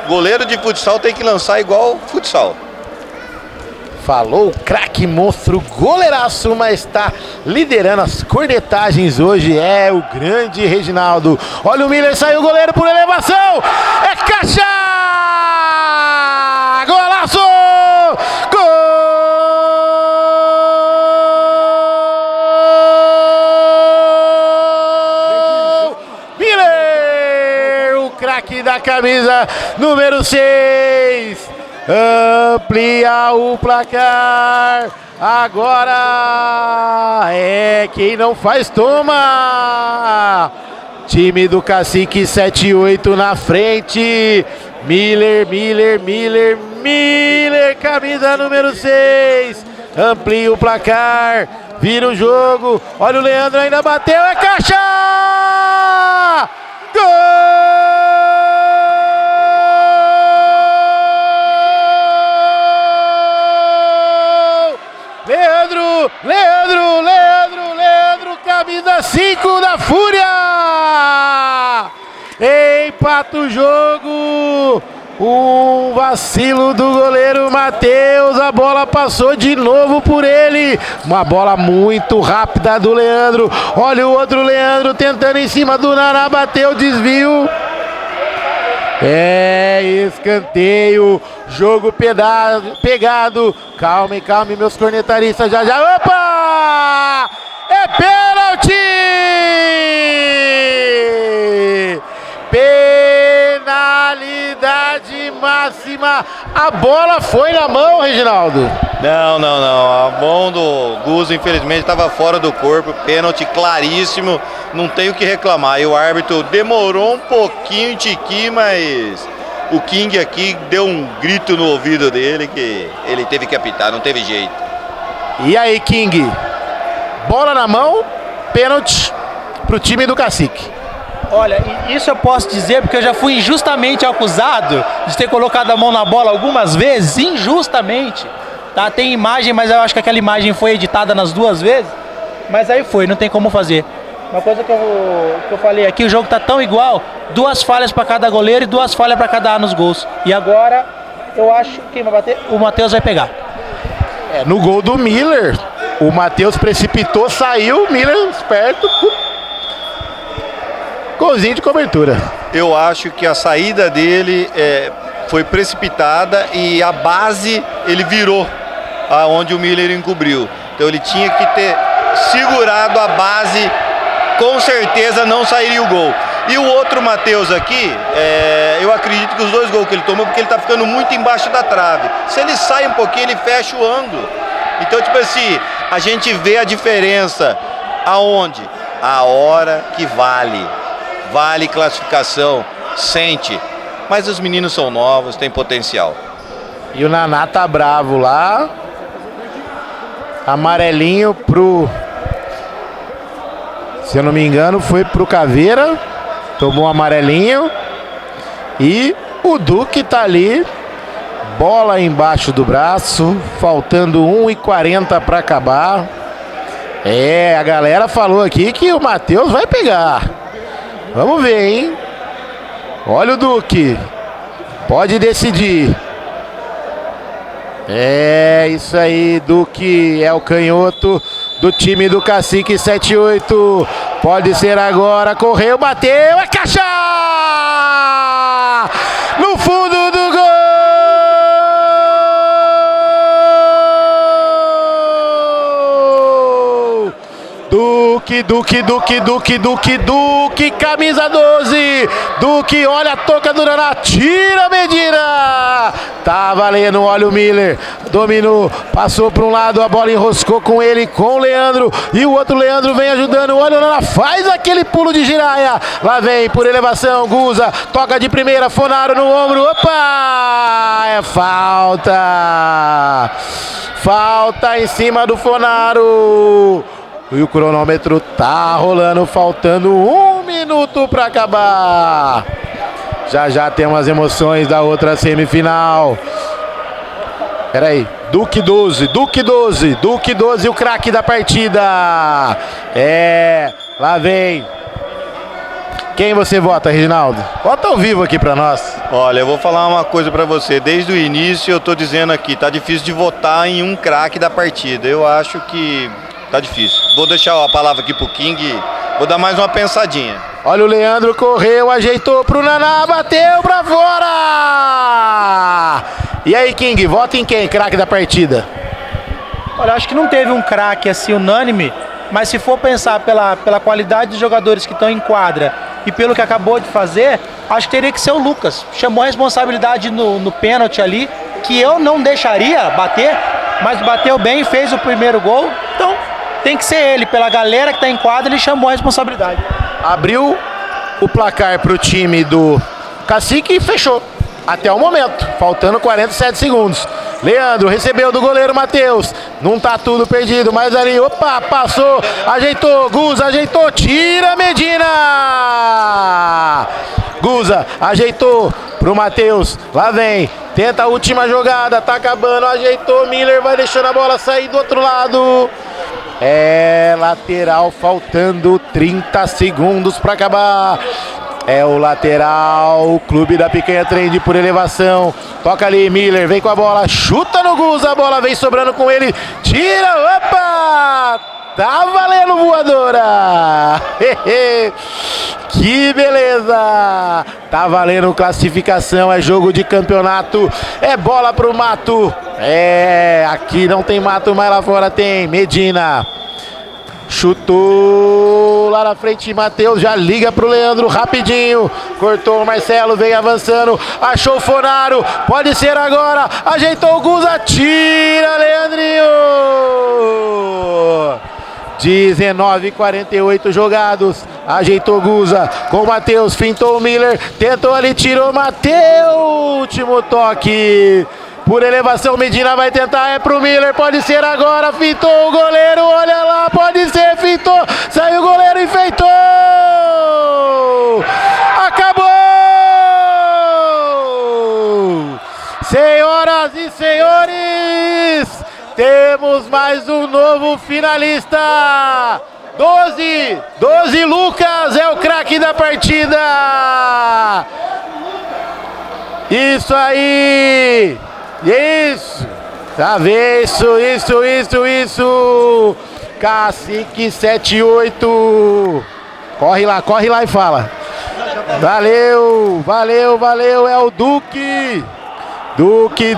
Goleiro de futsal tem que lançar igual futsal. Falou o craque monstro, goleiraço, mas está liderando as cornetagens hoje, é o grande Reginaldo. Olha o Miller, saiu o goleiro por elevação, é caixa! Golaço! Gol! Miller, o craque da camisa número 6. Amplia o placar. Agora é quem não faz toma. Time do Cacique 78 na frente. Miller, camisa número 6. Amplia o placar. Vira o jogo. Olha o Leandro, ainda bateu. É caixa! Gol! Leandro, camisa 5 da Fúria! Empata o jogo! Um vacilo do goleiro Matheus, a bola passou de novo por ele. Uma bola muito rápida do Leandro. Olha o outro Leandro tentando em cima do Naná, bateu, desvio. É escanteio, jogo pegado. Calme, meus cornetaristas, já. Opa! É pênalti! Penalidade máxima. A bola foi na mão, Reginaldo. Não. A mão do Guzo, infelizmente, estava fora do corpo. Pênalti claríssimo. Não tem o que reclamar. E o árbitro demorou um pouquinho, tiquinho, mas o King aqui deu um grito no ouvido dele que ele teve que apitar, não teve jeito. E aí, King? Bola na mão, pênalti pro time do Cacique. Olha, isso eu posso dizer porque eu já fui injustamente acusado de ter colocado a mão na bola algumas vezes, injustamente. Tá? Tem imagem, mas eu acho que aquela imagem foi editada nas duas vezes. Mas aí foi, não tem como fazer. Uma coisa que eu falei aqui, o jogo tá tão igual, 2 falhas para cada goleiro e 2 falhas para cada nos gols. E agora, eu acho que quem vai bater? O Matheus vai pegar. No gol do Miller, o Matheus precipitou, saiu, o Miller esperto. Golzinho de cobertura. Eu acho que a saída dele foi precipitada e a base ele virou aonde o Miller encobriu. Então ele tinha que ter segurado a base, com certeza não sairia o gol. E o outro Matheus aqui, eu acredito que os 2 gols que ele tomou, porque ele tá ficando muito embaixo da trave. Se ele sai um pouquinho, ele fecha o ângulo. Então, tipo assim, a gente vê a diferença aonde? A hora que vale classificação, sente. Mas os meninos são novos, têm potencial. E o Naná tá bravo lá. Amarelinho pro... Se eu não me engano, foi pro Caveira. Tomou um amarelinho. E o Duque tá ali. Bola embaixo do braço. Faltando 1:40 para acabar. A galera falou aqui que o Matheus vai pegar. Vamos ver, hein? Olha o Duque. Pode decidir. É isso aí, Duque é o canhoto do time do Cacique 7-8. Pode ser agora, correu, bateu, é caixa! No fundo do gol! Duque, camisa 12. Duque, olha a toca do Naná, tira Medina. Tá valendo, olha o Miller. Dominou, passou para um lado, a bola enroscou com ele, com o Leandro. E o outro Leandro vem ajudando, olha o Naná, faz aquele pulo de giraia. Lá vem, por elevação, Guza, toca de primeira, Fonaro no ombro. Opa! É falta. Falta em cima do Fonaro. E o cronômetro tá rolando, faltando 1 minuto para acabar. Já tem umas emoções da outra semifinal. Pera aí, Duque 12, o craque da partida. Lá vem. Quem você vota, Reginaldo? Vota ao vivo aqui pra nós. Olha, eu vou falar uma coisa pra você. Desde o início eu tô dizendo aqui, tá difícil de votar em um craque da partida. Eu acho que tá difícil. Vou deixar a palavra aqui pro King, vou dar mais uma pensadinha. Olha o Leandro, correu, ajeitou pro Naná, bateu pra fora! E aí, King, vota em quem, craque da partida? Olha, acho que não teve um craque assim unânime, mas se for pensar pela qualidade dos jogadores que estão em quadra e pelo que acabou de fazer, acho que teria que ser o Lucas. Chamou a responsabilidade no pênalti ali, que eu não deixaria bater, mas bateu bem e fez o primeiro gol. Então, tem que ser ele, pela galera que está em quadra, ele chamou a responsabilidade. Abriu o placar para o time do Cacique e fechou. Até o momento, faltando 47 segundos. Leandro recebeu do goleiro Matheus. Não tá tudo perdido, mas ali, opa, passou, ajeitou, Guza ajeitou, tira Medina! Guza ajeitou pro Matheus, lá vem, tenta a última jogada, tá acabando, ajeitou, Miller vai deixando a bola sair do outro lado. É lateral, faltando 30 segundos para acabar. É o lateral, o Clube da Picanha Trend por elevação. Toca ali, Miller, vem com a bola, chuta no Guza, a bola vem sobrando com ele, tira, opa! Tá valendo voadora! Que beleza! Tá valendo classificação, é jogo de campeonato, é bola pro mato. Aqui não tem mato, mas lá fora tem. Medina chutou lá na frente, Matheus já liga pro Leandro rapidinho, cortou o Marcelo, vem avançando, achou o Fonaro, pode ser agora, ajeitou o Guza, tira Leandrinho. 19:48 jogados, ajeitou Guza com o Matheus, fintou o Miller, tentou ali, tirou Matheus, último toque. Por elevação, Medina vai tentar, é pro Miller, pode ser agora, fintou o goleiro, olha lá, pode ser, fintou, saiu o goleiro, enfeitou! Acabou! Senhoras e senhores, temos mais um novo finalista! 12 Lucas é o craque da partida! Isso aí! Isso! Tá vendo? Isso! Cacique 7-8! Corre lá e fala! Valeu! É o Duque! Duque!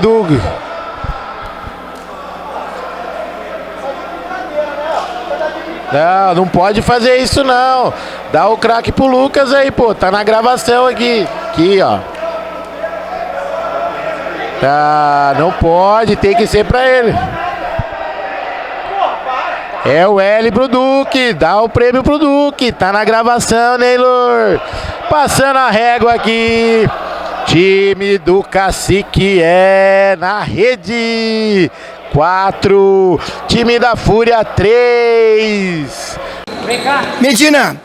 Não pode fazer isso não! Dá o craque pro Lucas aí, pô! Tá na gravação aqui! Aqui, ó! Não pode, tem que ser pra ele. É o L pro Duque, dá o prêmio pro Duque, tá na gravação, Neylor. Passando a régua aqui. Time do Cacique é na rede. 4, time da Fúria 3. Medina,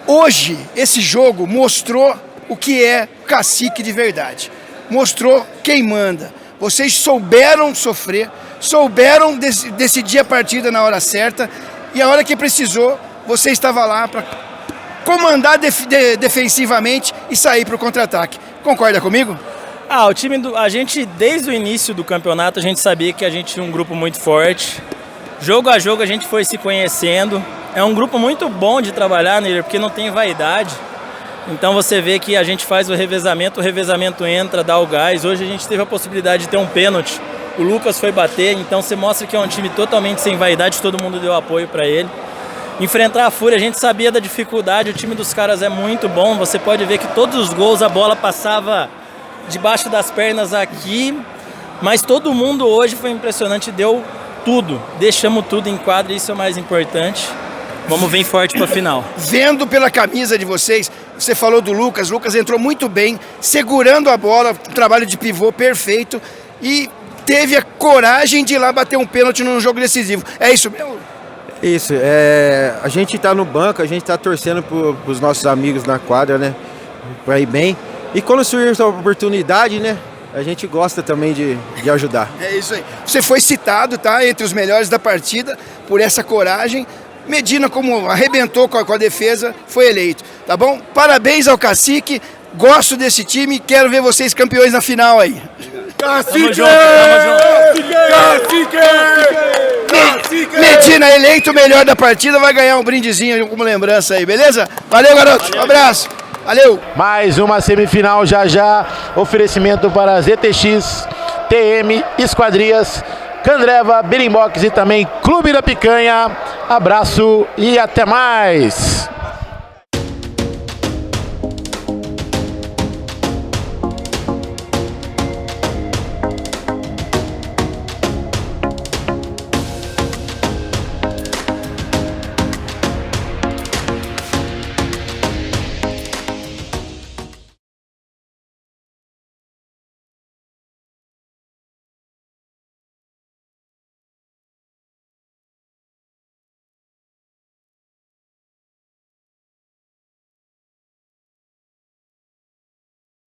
hoje esse jogo mostrou o que é Cacique de verdade. Mostrou quem manda. Vocês souberam sofrer, souberam decidir a partida na hora certa e a hora que precisou, você estava lá para comandar defensivamente e sair para o contra-ataque. Concorda comigo? O time a gente, desde o início do campeonato, a gente sabia que a gente tinha um grupo muito forte. Jogo a jogo a gente foi se conhecendo. É um grupo muito bom de trabalhar, né, porque não tem vaidade. Então você vê que a gente faz o revezamento entra, dá o gás. Hoje a gente teve a possibilidade de ter um pênalti. O Lucas foi bater, então você mostra que é um time totalmente sem vaidade, todo mundo deu apoio para ele. Enfrentar a Fúria, a gente sabia da dificuldade, o time dos caras é muito bom. Você pode ver que todos os gols a bola passava debaixo das pernas aqui, mas todo mundo hoje foi impressionante, deu tudo, deixamos tudo em quadra, isso é o mais importante. Vamos vir forte para a final. Vendo pela camisa de vocês, você falou do Lucas, o Lucas entrou muito bem, segurando a bola, um trabalho de pivô perfeito e teve a coragem de ir lá bater um pênalti num jogo decisivo. É isso mesmo? Isso, a gente tá no banco, a gente tá torcendo pros nossos amigos na quadra, né, pra ir bem. E quando surge essa oportunidade, né, a gente gosta também de ajudar. É isso aí. Você foi citado, tá, entre os melhores da partida por essa coragem. Medina, como arrebentou com a defesa, foi eleito, tá bom? Parabéns ao Cacique, gosto desse time, quero ver vocês campeões na final aí. Cacique! Medina eleito o melhor da partida, vai ganhar um brindezinho como lembrança aí, beleza? Valeu, garoto, um abraço, valeu! Mais uma semifinal já, oferecimento para ZTX, TM, Esquadrias, Candreva, Berimbox e também Clube da Picanha. Abraço e até mais!